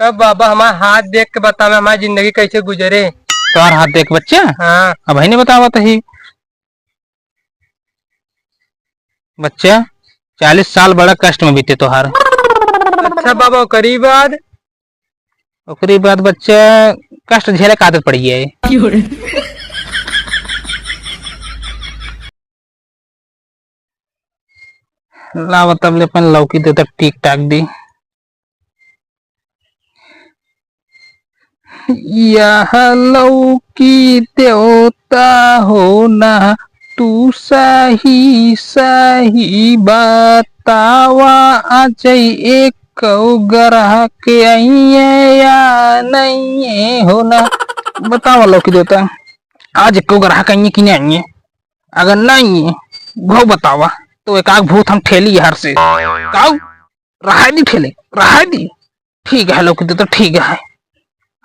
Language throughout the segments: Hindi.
तब बाबा हमारा हाथ देख के बतावे हमारी जिंदगी कैसे गुजरे। तुम्हार हाथ देख बच्चा। हाँ अब भाई ने बतावा तो ही बच्चा 40 साल बड़ा कष्ट में बीते तोहार। अच्छा बाबा करीब बाद। ओकरी बाद बच्चा कष्ट झेले का आदत पड़ी है। लावा तब ले अपन लौकी दे तक ठीक ठाक दी। यह लौकी देवता हो ना तू सही सही बतावा आज एक ग्रह के आइए या नहीं हो ना। बतावा लौकी देवता आज एक ग्राहक आइए कि नहीं आइए। अगर नहीं है वो बतावा तो एक आग भूत हम ठेली हर से काऊ रहा दी ठेले रहा दी। ठीक है लौकी देवता ठीक है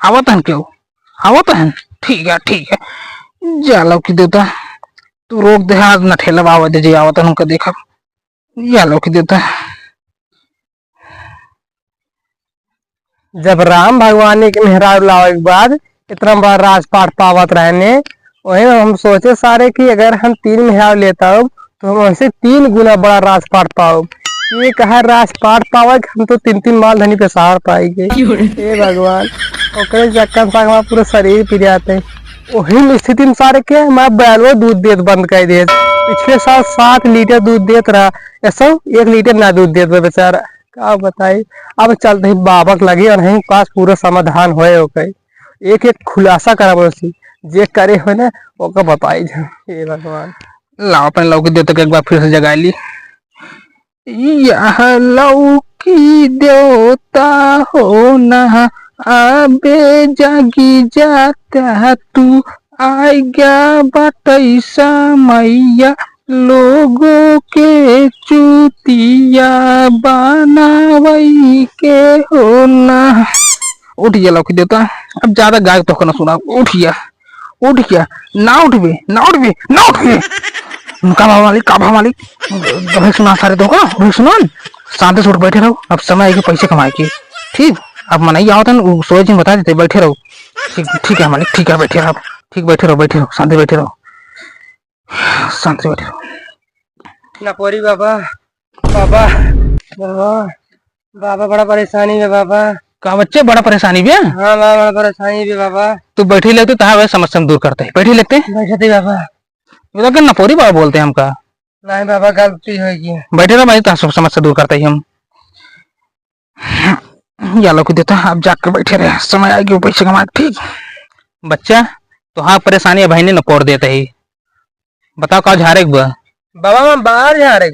आवत हन क्यों आवत हन ठीक है जा लौकी देवता तू रोक दे आज न ठेला आवे दे जे आवत उनका देखा या लौकी देवता। जब राम भगवान के मेहराब लावे के बाद इतना बड़ा राजपाट पावत रहने वही हम सोचे सारे कि अगर हम 3 मेहराब लेता हो तो हम उनसे 3 गुना बड़ा राजपाट पाओ। ये कहा राजपाट पावा हम तो 3 माल धनी पे सहार पाएंगे। हे भगवान ओकरे चक्कर से हमारा पूरा शरीर पी जाते वही स्थिति में सारे के मैं बैलवा दूध देत बंद कर दे। पिछले साल 7 लीटर दूध देत रहा ऐसा 1 लीटर ना दूध देत बेचारा क्या बताई। अब चलते ही बाबक लगे और नहीं पास पूरा समाधान होए ओके एक एक खुलासा करा बसी जे करे हो ना ओका बताई। हे भगवान लाओ अपन लौकी देवता एक बार फिर से जगा ली। यह लौकी देवता हो ना अबे जागी जाता तू आएगा बटैसा मैया लोगों के चूतिया बनावई के हो ना। उठ गया लौकी देवता अब ज्यादा गाय तो ना सुना उठ गया ना उठबे काबा मालिक भाई सुना सारे तो का भाई सुनो शांति से उठ बैठे रहो अब समय आएगी पैसे कमाए के ठीक। अब मनाई आओ तो सोच जी बता देते बैठे रहो ठीक है मालिक ठीक है बैठे रहो ठीक बैठे रहो शांति बैठे रहो। नपोरी बाबा बाबा बाबा बाबा बड़ा परेशानी है बाबा। का बच्चे बड़ा परेशानी भी है। हाँ बाबा बड़ा परेशानी भी बाबा। तू बैठी लेते तो समस्या दूर करते है बैठी लेते बैठे बाबा नपोरी बाबा बोलते हैं हमका। नहीं बाबा गलती होगी बैठे रहो भाई समस्या दूर करते ही हम या लोग देता अब जाकर बैठे रहे समय आएगी वो पैसे कमा ठीक। बच्चा तो हाँ परेशानी भाई ने नपोर देते ही बताओ का झारे बाबा मैं बाहर जा रहे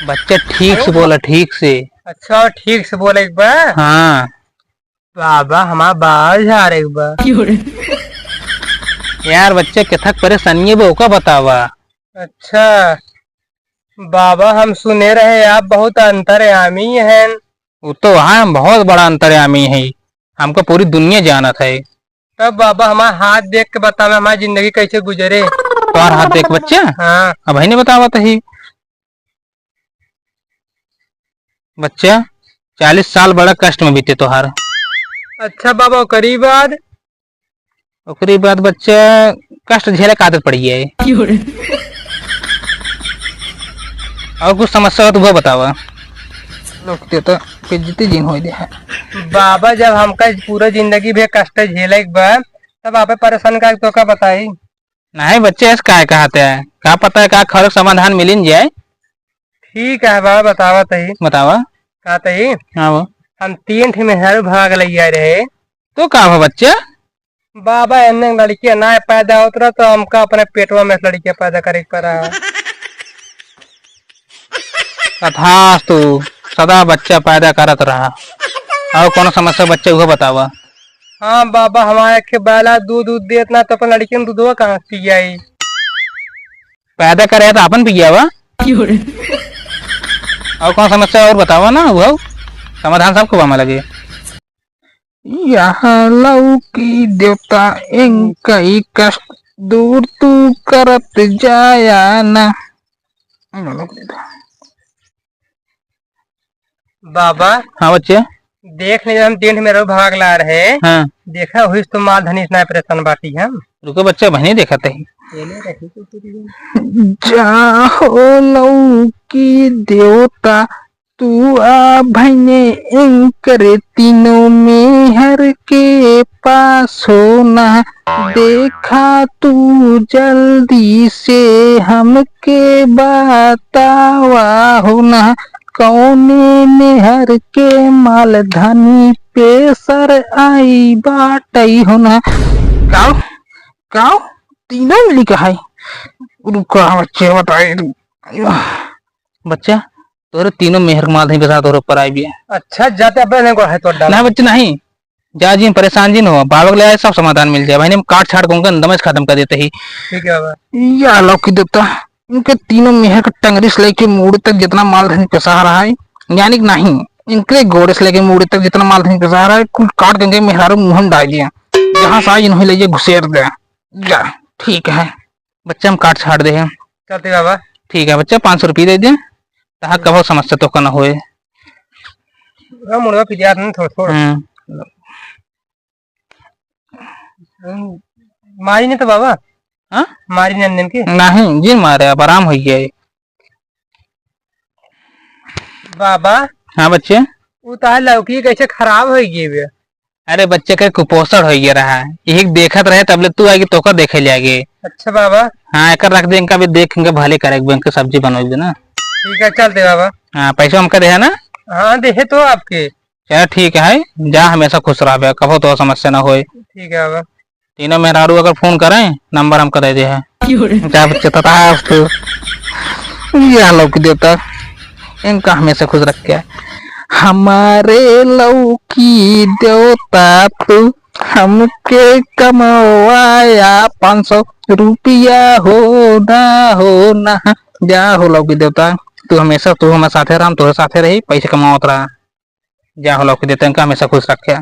बच्चा ठीक से बोला ठीक से। अच्छा ठीक से बोले एक बार। हाँ बाबा हमारा बाहर जा रहे एक बार। यार बच्चे कथक परेशानी है का बतावा। अच्छा बाबा हम सुने रहे आप बहुत अंतर्यामी हैं। वो तो हाँ हम बहुत बड़ा अंतर्यामी है हमको पूरी दुनिया जाना था। तब बाबा हमारा हाथ देख के बतावे हमारी जिंदगी कैसे गुजरे। तुम्हारा हाथ देख बच्चा। हाँ अब भाई ने बतावा तो ही बच्चा 40 साल बड़ा कष्ट में बीते तोहार। अच्छा बाबा करीब बाद। ओकरी बाद बच्चा कष्ट झेले का आदत पड़ी है। और कुछ समस्या हो तो वो बतावा तो जितनी दिन हो दे है। बाबा जब हमका पूरा जिंदगी भी कष्ट झेले एक बार तब आप परेशान का तो का बताई। नहीं बच्चे ऐसे काय कहते हैं क्या पता है क्या खर समाधान मिल जाए। ठीक है बाबा बतावा तही बतावा का तही। हाँ वो हम 3 ठी मेहर भाग लिया रहे तो का हो बच्चे। बाबा एने लड़की ना पैदा होता तो हमका अपने पेटवा में लड़कियां पैदा करे पड़ा। तथास्तु सदा बच्चा पैदा करत रहा और कौन समस्या बच्चे वो बतावा। हाँ बाबा हमारे के बाला दूध देतना तो अपन लड़की दूधवा कहाँ पियाई पैदा करे तो अपन पिया वा और कौन समस्या और बतावा ना वो समाधान सबको बामा लगे। यहाँ लौकी देवता इनकई कष्ट दूर तू करत जाया ना। बाबा हाँ बच्चे देख ले हम टेंट में भाग ला रहे। हाँ देखा हुई तो माल धनी इतना परेशान बाटी हम। रुको बच्चा बहनी देखा थे ये ले रही तो तेरी। जाहो लौकी देवता तू आ भैने करे तीनों में हर के पास होना देखा तू जल्दी से हमके बतावा होना कौने नेहर के माल धनी पे सर आई बाटई होना काओ काओ तीनों मिली का है रुका बच्चे बताए बच्चा तोरे तीनों मेहर माल नहीं बता तोरे ऊपर आई भी है। अच्छा जाते अपने को है तो डाल ना बच्चे नहीं जा जी परेशान जी न हो बाबा ले आए सब समाधान मिल जाए भाई ने काट छाट दूंगा दमज खत्म कर देते ही। ठीक है बाबा। या लौकी देवता इनके तीनों मेहर का टंगरी से लेके मूड़ी तक जितना माल धनी पिसा रहा है यानी कि नहीं इनके घोड़े से लेके मूड़ी तक जितना माल धनी पिसा रहा है कुल काट देंगे मेहरारू मुंह में डाल दिया जहाँ से इन्होंने ले घुसेर दे जा ठीक है बच्चा हम काट छाट दे चलते बाबा। ठीक है बच्चा 500 रुपये दे दे कहा कहो समस्या तो का ना होए। मुड़वा फिर याद नहीं थोड़ा थोड़ा मारी नहीं तो बाबा। हाँ मारी नंदन की नहीं जी मारे अब आराम हो गया बाबा। हाँ बच्चे वो तो लौकी कैसे खराब हो गई। अरे बच्चे का कुपोषण हो गया रहा है यही देखत रहे तब ले तू आएगी तो कर देखे जाएगी। अच्छा बाबा। हाँ एक रख दे इनका भी देखेंगे भले करेंगे बैंक की सब्जी बनोगे ना। ठीक है चलते बाबा। हाँ पैसा हमका दे ना। हाँ देखे तो आपके। चल ठीक है जा हमेशा खुश रहा कहो तो समस्या ना होए। ठीक है बाबा। तीनों मेहरारू अगर फोन करें नंबर हमका दे दे है क्या बच्चे तथा ये लौकी देवता इनका हमेशा खुश रख के हमारे लौकी देवता तू हमके कमवाया 500 रुपया हो ना जा हो लौकी देवता तू हमेशा तू हमारे साथे रहा तोरे साथे रही पैसे कमावत रहा जा हो लौकी देवता इनका हमेशा खुश रखे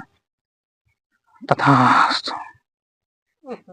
तथा